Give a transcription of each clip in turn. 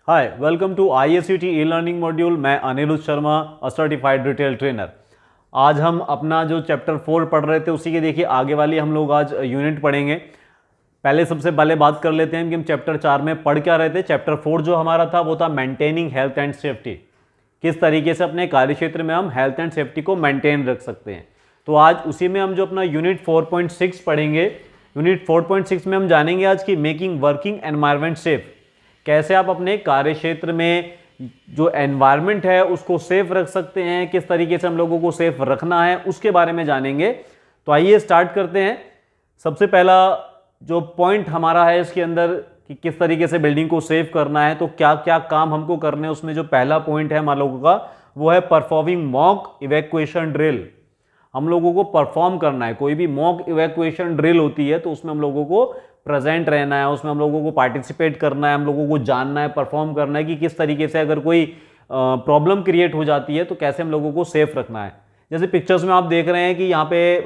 Hi, welcome to ISCT e learning module. मैं Anirudh Sharma, a certified retail trainer. आज हम अपना जो चैप्टर 4 पढ़ रहे थे उसी के देखिए आगे वाली हम लोग आज यूनिट पढ़ेंगे। पहले सबसे पहले बात कर लेते हैं कि हम चैप्टर 4 में पढ़ क्या रहे थे। चैप्टर 4 जो हमारा था वो था मेंटेनिंग हेल्थ एंड सेफ्टी। किस तरीके से अपने कार्य क्षेत्र में हम हेल्थ एंड सेफ्टी को मेंटेन रख सकते हैं। तो आज उसी में हम जो अपना यूनिट 4.6 पढ़ेंगे। यूनिट 4.6 में हम जानेंगे आज की मेकिंग वर्किंग एनवायरनमेंट सेफ। कैसे आप अपने कार्य क्षेत्र में जो एनवायरनमेंट है उसको सेफ रख सकते हैं, किस तरीके से हम लोगों को सेफ रखना है उसके बारे में जानेंगे। तो आइए स्टार्ट करते हैं। सबसे पहला जो पॉइंट हमारा है इसके अंदर कि किस तरीके से बिल्डिंग को सेव करना है, तो क्या क्या काम हमको करने हैं, उसमें जो पहला पॉइंट है हम लोगों का वो है परफॉर्मिंग मॉक इवैक्यूएशन ड्रिल। हम लोगों को परफॉर्म करना है। कोई भी मॉक इवैक्यूएशन ड्रिल होती है तो उसमें हम लोगों को प्रेजेंट रहना है, उसमें हम लोगों को पार्टिसिपेट करना है, हम लोगों को जानना है, परफॉर्म करना है कि किस तरीके से अगर कोई प्रॉब्लम क्रिएट हो जाती है तो कैसे हम लोगों को सेफ रखना है। जैसे पिक्चर्स में आप देख रहे हैं कि यहाँ पे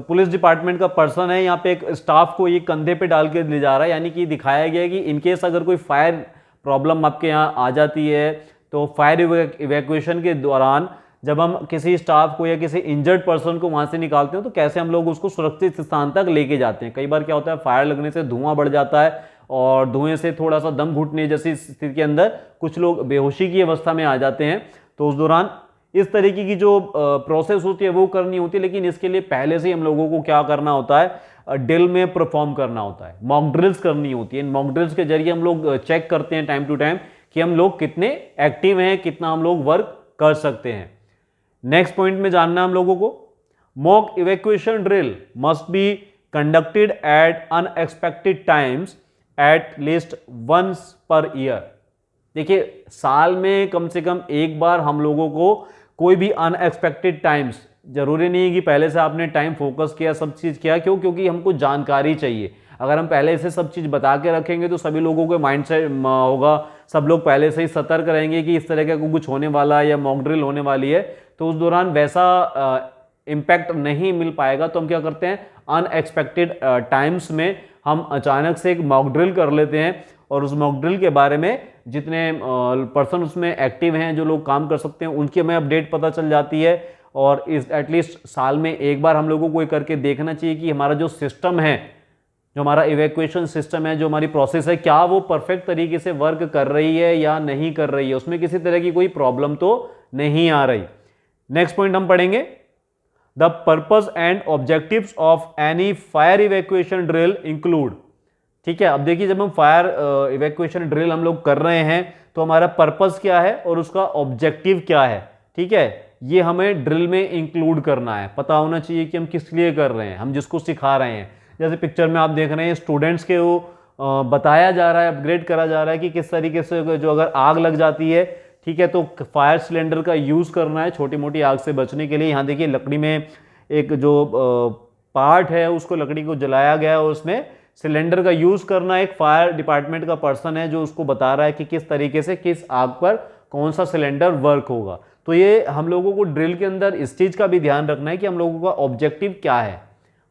पुलिस डिपार्टमेंट का पर्सन है, यहाँ पे एक स्टाफ को ये कंधे पे डाल के ले जा रहा है, यानी कि दिखाया गया है कि इनकेस अगर कोई फायर प्रॉब्लम आपके यहाँ आ जाती है तो फायर इवैक्यूएशन के दौरान जब हम किसी स्टाफ को या किसी इंजर्ड पर्सन को वहां से निकालते हैं तो कैसे हम लोग उसको सुरक्षित स्थान तक लेके जाते हैं। कई बार क्या होता है, फायर लगने से धुआं बढ़ जाता है और धुएं से थोड़ा सा दम घुटने जैसी स्थिति के अंदर कुछ लोग बेहोशी की अवस्था में आ जाते हैं। तो उस दौरान इस तरीके की जो प्रोसेस होती है वो करनी होती है, लेकिन इसके लिए पहले से ही हम लोगों को क्या करना होता है, ड्रिल में परफॉर्म करना होता है, मॉक ड्रिल्स करनी होती है। इन मॉक ड्रिल्स के जरिए हम लोग चेक करते हैं टाइम टू टाइम कि हम लोग कितने एक्टिव हैं, कितना हम लोग वर्क कर सकते हैं। नेक्स्ट पॉइंट में जानना हम लोगों को, mock evacuation drill must be conducted at unexpected times at least once per year. देखिए, साल में कम से कम एक बार हम लोगों को कोई भी अनएक्सपेक्टेड टाइम्स, जरूरी नहीं है कि पहले से आपने टाइम फोकस किया, सब चीज़ किया, क्यों? क्योंकि हमको जानकारी चाहिए। अगर हम पहले से सब चीज़ बता के रखेंगे तो सभी लोगों के माइंड से होगा, सब लोग पहले से ही सतर्क रहेंगे कि इस तरह का कुछ होने वाला है या मॉक ड्रिल होने वाली है, तो उस दौरान वैसा इम्पैक्ट नहीं मिल पाएगा। तो हम क्या करते हैं, अनएक्सपेक्टेड टाइम्स में हम अचानक से एक मॉक ड्रिल कर लेते हैं और उस मॉक ड्रिल के बारे में जितने पर्सन उसमें एक्टिव हैं, जो लोग काम कर सकते हैं, उनकी हमें अपडेट पता चल जाती है। और इस एटलीस्ट साल में एक बार हम लोगों को ये करके देखना चाहिए कि हमारा जो सिस्टम है, जो हमारा इवैक्यूएशन सिस्टम है, जो हमारी प्रोसेस है, क्या वो परफेक्ट तरीके से वर्क कर रही है या नहीं कर रही है, उसमें किसी तरह की कोई प्रॉब्लम तो नहीं आ रही। नेक्स्ट पॉइंट हम पढ़ेंगे, the purpose and objectives of any fire evacuation drill include. ठीक है, अब देखिए, जब हम फायर इवैक्यूएशन ड्रिल हम लोग कर रहे हैं तो हमारा पर्पस क्या है और उसका ऑब्जेक्टिव क्या है। ठीक है, ये हमें ड्रिल में इंक्लूड करना है, पता होना चाहिए कि हम किस लिए कर रहे हैं, हम जिसको सिखा रहे हैं। जैसे पिक्चर में आप देख रहे हैं, स्टूडेंट्स के वो बताया जा रहा है, अपग्रेड करा जा रहा है कि किस तरीके से जो अगर आग लग जाती है, ठीक है, तो फायर सिलेंडर का यूज़ करना है छोटी मोटी आग से बचने के लिए। यहाँ देखिए, लकड़ी में एक जो पार्ट है उसको, लकड़ी को जलाया गया है और उसमें सिलेंडर का यूज़ करना। एक फायर डिपार्टमेंट का पर्सन है जो उसको बता रहा है कि किस तरीके से किस आग पर कौन सा सिलेंडर वर्क होगा। तो ये हम लोगों को ड्रिल के अंदर इस चीज़ का भी ध्यान रखना है कि हम लोगों का ऑब्जेक्टिव क्या है,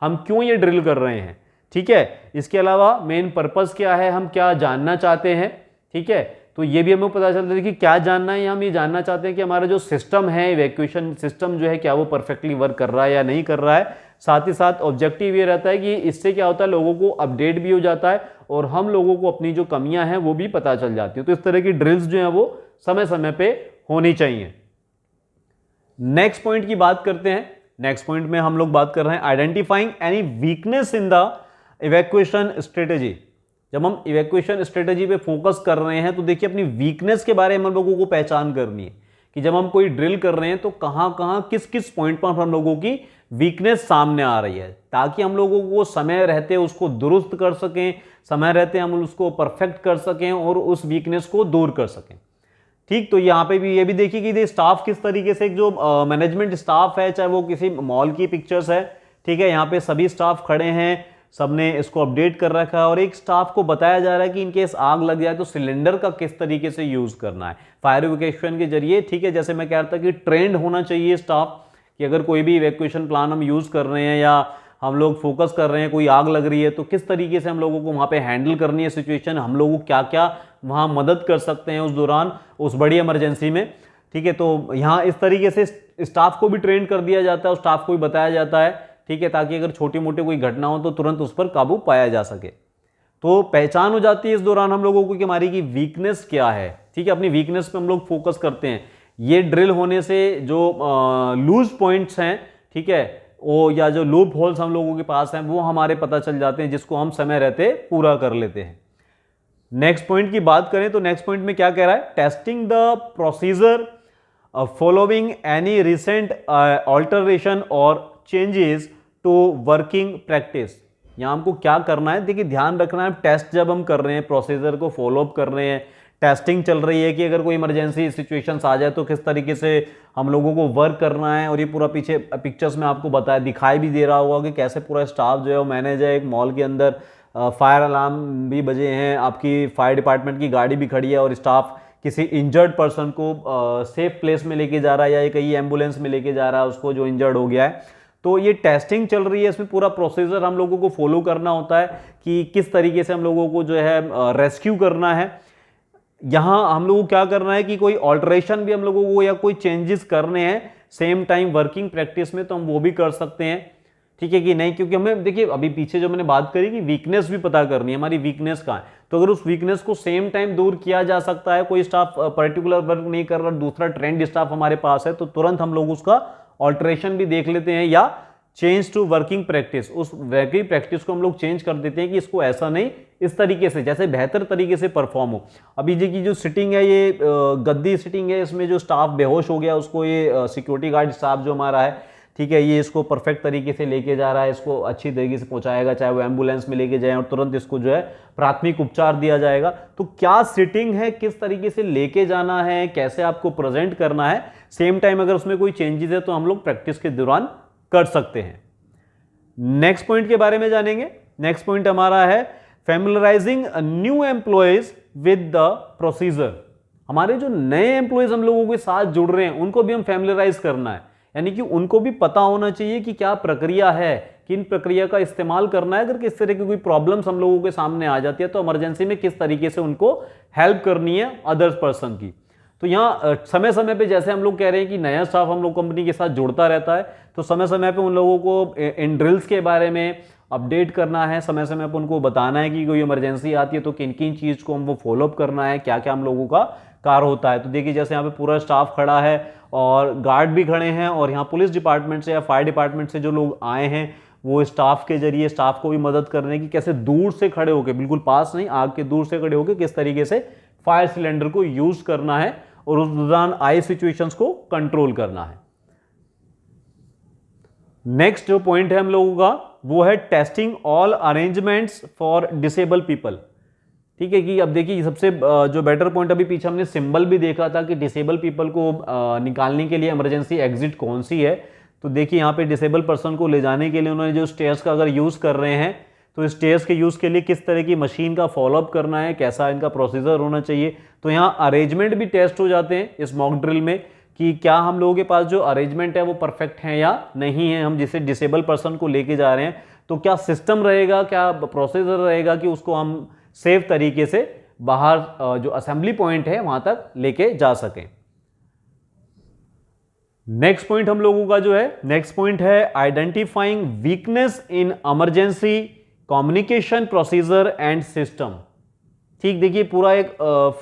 हम क्यों ये ड्रिल कर रहे हैं। ठीक है, इसके अलावा मेन पर्पस क्या है, हम क्या जानना चाहते हैं। ठीक है, तो ये भी हमें पता चलता है कि क्या जानना है। हम ये जानना चाहते हैं कि हमारा जो सिस्टम है, इवैक्यूएशन सिस्टम जो है, क्या वो परफेक्टली वर्क कर रहा है या नहीं कर रहा है। साथ ही साथ ऑब्जेक्टिव ये रहता है कि इससे क्या होता है, लोगों को अपडेट भी हो जाता है और हम लोगों को अपनी जो कमियां हैं वो भी पता चल जाती है। तो इस तरह की ड्रिल्स जो है वो समय समय पे होनी चाहिए। नेक्स्ट पॉइंट की बात करते हैं। नेक्स्ट पॉइंट में हम लोग बात कर रहे हैं identifying any weakness in the evacuation strategy. जब हम इवैक्यूएशन स्ट्रेटेजी पे फोकस कर रहे हैं तो देखिए, अपनी वीकनेस के बारे में हम लोगों को पहचान करनी है कि जब हम कोई ड्रिल कर रहे हैं तो कहां कहां किस किस पॉइंट पर हम लोगों की वीकनेस सामने आ रही है, ताकि हम लोगों को समय रहते उसको दुरुस्त कर सकें, समय रहते हम उसको परफेक्ट कर सकें और उस वीकनेस को दूर कर सकें। ठीक, तो यहाँ पे भी ये भी देखिए कि ये स्टाफ किस तरीके से, जो मैनेजमेंट स्टाफ है, चाहे वो किसी मॉल की पिक्चर्स है, ठीक है, यहाँ पे सभी स्टाफ खड़े हैं, सबने इसको अपडेट कर रखा है और एक स्टाफ को बताया जा रहा है कि इनकेस आग लग जाए तो सिलेंडर का किस तरीके से यूज करना है फायर इवैक्यूएशन के जरिए। ठीक है, जैसे मैं कह रहा था कि ट्रेंड होना चाहिए स्टाफ कि अगर कोई भी इवैक्यूएशन प्लान हम यूज कर रहे हैं या हम लोग फोकस कर रहे हैं, कोई आग लग रही है तो किस तरीके से हम लोगों को वहाँ पे हैंडल करनी है सिचुएशन, हम लोगों को क्या क्या वहाँ मदद कर सकते हैं उस दौरान, उस बड़ी इमरजेंसी में। ठीक है, तो यहाँ इस तरीके से स्टाफ को भी ट्रेन कर दिया जाता है, उस स्टाफ को भी बताया जाता है, ठीक है, ताकि अगर छोटी मोटी कोई घटना हो तो तुरंत उस पर काबू पाया जा सके। तो पहचान हो जाती है इस दौरान हम लोगों को कि हमारी की वीकनेस क्या है। ठीक है, अपनी वीकनेस पे हम लोग फोकस करते हैं। ये ड्रिल होने से जो लूज पॉइंट्स हैं, ठीक है, वो या जो लूप होल्स हम लोगों के पास हैं वो हमारे पता चल जाते हैं, जिसको हम समय रहते पूरा कर लेते हैं। नेक्स्ट पॉइंट की बात करें तो नेक्स्ट पॉइंट में क्या कह रहा है, testing the procedure following any recent alteration और चेंजेस टू वर्किंग प्रैक्टिस। यहां हमको क्या करना है, देखिए ध्यान रखना है, टेस्ट जब हम कर रहे हैं, प्रोसीजर को फॉलोअप कर रहे हैं, टेस्टिंग चल रही है कि अगर कोई इमरजेंसी सिचुएशंस आ जाए तो किस तरीके से हम लोगों को वर्क करना है। और ये पूरा पीछे पिक्चर्स में आपको बताया, दिखाई भी दे रहा होगा कि कैसे पूरा स्टाफ जो है वो मैनेज है। एक मॉल के अंदर फायर अलार्म भी बजे हैं, आपकी फायर डिपार्टमेंट की गाड़ी भी खड़ी है और स्टाफ किसी इंजर्ड पर्सन को सेफ प्लेस में लेके जा रहा है या कहीं एम्बुलेंस में लेके जा रहा है उसको जो इंजर्ड हो गया है। तो ये टेस्टिंग चल रही है, इसमें पूरा प्रोसीजर हम लोगों को फॉलो करना होता है कि किस तरीके से हम लोगों को जो है रेस्क्यू करना है। यहां हम लोगों को क्या करना है कि कोई ऑल्टरेशन भी हम लोगों को या कोई चेंजेस करने हैं सेम टाइम वर्किंग प्रैक्टिस में, तो हम वो भी कर सकते हैं। ठीक है कि नहीं, क्योंकि हमें देखिए अभी पीछे जो मैंने बात करी कि वीकनेस भी पता करनी है, हमारी वीकनेस कहाँ है। तो अगर उस वीकनेस को सेम टाइम दूर किया जा सकता है, कोई स्टाफ पर्टिकुलर वर्क नहीं कर रहा, दूसरा ट्रेंड स्टाफ हमारे पास है, तो तुरंत हम लोग उसका ऑल्टरेशन भी देख लेते हैं या चेंज टू वर्किंग प्रैक्टिस, उस वर्किंग प्रैक्टिस को हम लोग चेंज कर देते हैं कि इसको ऐसा नहीं, इस तरीके से जैसे बेहतर तरीके से परफॉर्म हो। अभी जी की जो सिटिंग है, ये गद्दी सिटिंग है, इसमें जो स्टाफ बेहोश हो गया उसको ये सिक्योरिटी गार्ड स्टाफ जो हमारा है, ठीक है, ये इसको परफेक्ट तरीके से लेके जा रहा है, इसको अच्छी तरीके से पहुंचाएगा, चाहे वो एम्बुलेंस में लेके जाए और तुरंत इसको जो है प्राथमिक उपचार दिया जाएगा। तो क्या सिटिंग है, किस तरीके से लेके जाना है, कैसे आपको प्रेजेंट करना है, सेम टाइम अगर उसमें कोई चेंजेस है तो हम लोग प्रैक्टिस के दौरान कर सकते हैं। नेक्स्ट पॉइंट के बारे में जानेंगे। नेक्स्ट पॉइंट हमारा है familiarising new employees with the procedure. हमारे जो नए एम्प्लॉयज हम लोगों के साथ जुड़ रहे हैं उनको भी हम फैमिलराइज करना है, यानी कि उनको भी पता होना चाहिए कि क्या प्रक्रिया है, किन प्रक्रिया का इस्तेमाल करना है, अगर किस तरह की कोई प्रॉब्लम्स हम लोगों के सामने आ जाती है तो इमरजेंसी में किस तरीके से उनको हेल्प करनी है अदर्स पर्सन की। तो यहाँ समय समय पे जैसे हम लोग कह रहे हैं कि नया स्टाफ हम लोग कंपनी के साथ जुड़ता रहता है, तो समय समय पे उन लोगों को इन ड्रिल्स के बारे में अपडेट करना है, समय समय पे उनको बताना है कि कोई इमरजेंसी आती है तो किन किन चीज़ को हमको फॉलोअप करना है, क्या क्या हम लोगों का कार्य होता है। तो देखिए जैसे यहाँ पे पूरा स्टाफ खड़ा है और गार्ड भी खड़े हैं और यहाँ पुलिस डिपार्टमेंट से या फायर डिपार्टमेंट से जो लोग आए हैं वो स्टाफ के जरिए स्टाफ को भी मदद करने की, कैसे दूर से खड़े होकर, बिल्कुल पास नहीं, आग के दूर से खड़े होकर किस तरीके से फायर सिलेंडर को यूज करना है और उस दौरान आई सिचुएशंस को कंट्रोल करना है। नेक्स्ट जो पॉइंट है हम लोगों का वो है testing all arrangements for disable people. ठीक है कि अब देखिए सबसे जो बेटर पॉइंट, अभी पीछे हमने सिंबल भी देखा था कि डिसेबल पीपल को निकालने के लिए इमरजेंसी एग्जिट कौन सी है। तो देखिए यहाँ पे डिसेबल पर्सन को ले जाने के लिए उन्होंने जो स्टेयर्स का अगर यूज कर रहे हैं तो स्टेयर्स के यूज के लिए किस तरह की मशीन का फॉलोअप करना है, कैसा इनका प्रोसीजर होना चाहिए। तो यहाँ अरेंजमेंट भी टेस्ट हो जाते हैं इस मॉक ड्रिल में कि क्या हम लोगों के पास जो अरेंजमेंट है वो परफेक्ट है या नहीं है। हम जिसे डिसेबल पर्सन को लेके जा रहे हैं तो क्या सिस्टम रहेगा, क्या प्रोसीजर रहेगा कि उसको हम सेफ तरीके से बाहर जो असेंबली पॉइंट है वहां तक लेके जा सकें। नेक्स्ट पॉइंट हम लोगों का जो है, नेक्स्ट पॉइंट है identifying weakness in emergency communication procedure and system. ठीक, देखिए पूरा एक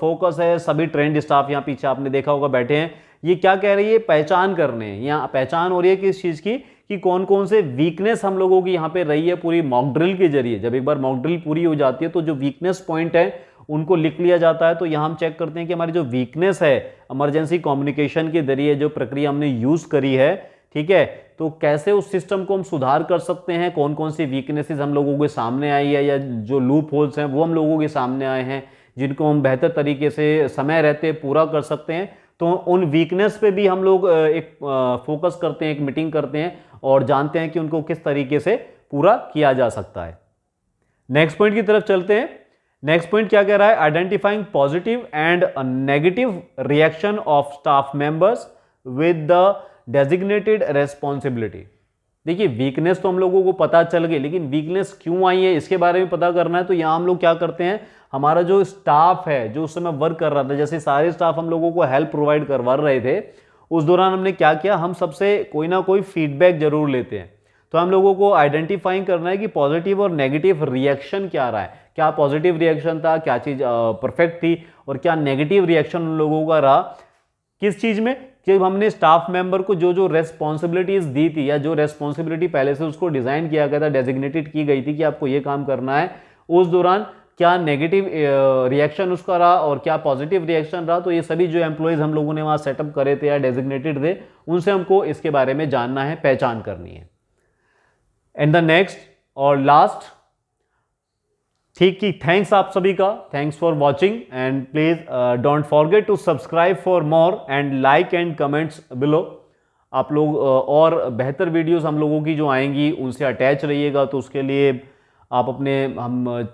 फोकस है, सभी ट्रेंड स्टाफ यहाँ पीछे आपने देखा होगा बैठे हैं। ये क्या कह रही है, पहचान करने हैं, यहाँ पहचान हो रही है किस चीज की कि कौन कौन से वीकनेस हम लोगों की यहाँ पे रही है पूरी मॉक ड्रिल के जरिए। जब एक बार मॉक ड्रिल पूरी हो जाती है तो जो वीकनेस पॉइंट है उनको लिख लिया जाता है। तो यहाँ हम चेक करते हैं कि हमारी जो वीकनेस है इमरजेंसी कम्युनिकेशन के जरिए जो प्रक्रिया हमने यूज करी है, ठीक है, तो कैसे उस सिस्टम को हम सुधार कर सकते हैं, कौन कौन सी वीकनेसेस हम लोगों के सामने आई है या जो लूप होल्स हैं वो हम लोगों के सामने आए हैं जिनको हम बेहतर तरीके से समय रहते पूरा कर सकते हैं। तो उन वीकनेस पे भी हम लोग एक फोकस करते हैं, एक मीटिंग करते हैं और जानते हैं कि उनको किस तरीके से पूरा किया जा सकता है। नेक्स्ट पॉइंट की तरफ चलते हैं। नेक्स्ट पॉइंट क्या कह रहा है, identifying positive and negative reaction of staff members with the designated responsibility. देखिए वीकनेस तो हम लोगों को पता चल गई, लेकिन वीकनेस क्यों आई है इसके बारे में पता करना है। तो यहाँ हम लोग क्या करते हैं, हमारा जो स्टाफ है जो उस समय वर्क कर रहा था, जैसे सारे स्टाफ हम लोगों को हेल्प प्रोवाइड करवा रहे थे, उस दौरान हमने क्या किया, हम सबसे कोई ना कोई फीडबैक जरूर लेते हैं। तो हम लोगों को आइडेंटिफाइंग करना है कि पॉजिटिव और नेगेटिव रिएक्शन क्या रहा है, क्या पॉजिटिव रिएक्शन था, क्या चीज़ परफेक्ट थी, और क्या नेगेटिव रिएक्शन उन लोगों का रहा किस चीज़ में, कि हमने स्टाफ मेंबर को जो जो रेस्पॉन्सिबिलिटीज दी थी या जो रेस्पॉन्सिबिलिटी पहले से उसको डिजाइन किया गया था, डेजिग्नेटेड की गई थी कि आपको ये काम करना है, उस दौरान क्या नेगेटिव रिएक्शन उसका रहा और क्या पॉजिटिव रिएक्शन रहा। तो ये सभी जो एम्प्लॉयज़ हम लोगों ने वहाँ सेटअप करे थे या डेजिग्नेटेड थे, उनसे हमको इसके बारे में जानना है, पहचान करनी है। एंड द नेक्स्ट और लास्ट, ठीक ही थैंक्स आप सभी का, thanks for watching and please don't forget to subscribe for more and like and comments below. आप लोग और बेहतर वीडियोस हम लोगों की जो आएंगी उनसे अटैच रहिएगा, तो उसके लिए आप अपने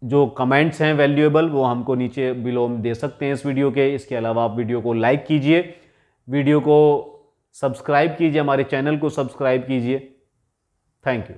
जो कमेंट्स हैं वैल्यूएबल वो हमको नीचे बिलो दे सकते हैं इस वीडियो के। इसके अलावा आप वीडियो को लाइक कीजिए, वीडियो को सब्सक्राइब कीजिए, हमारे चैनल को सब्सक्राइब कीजिए। Thank you.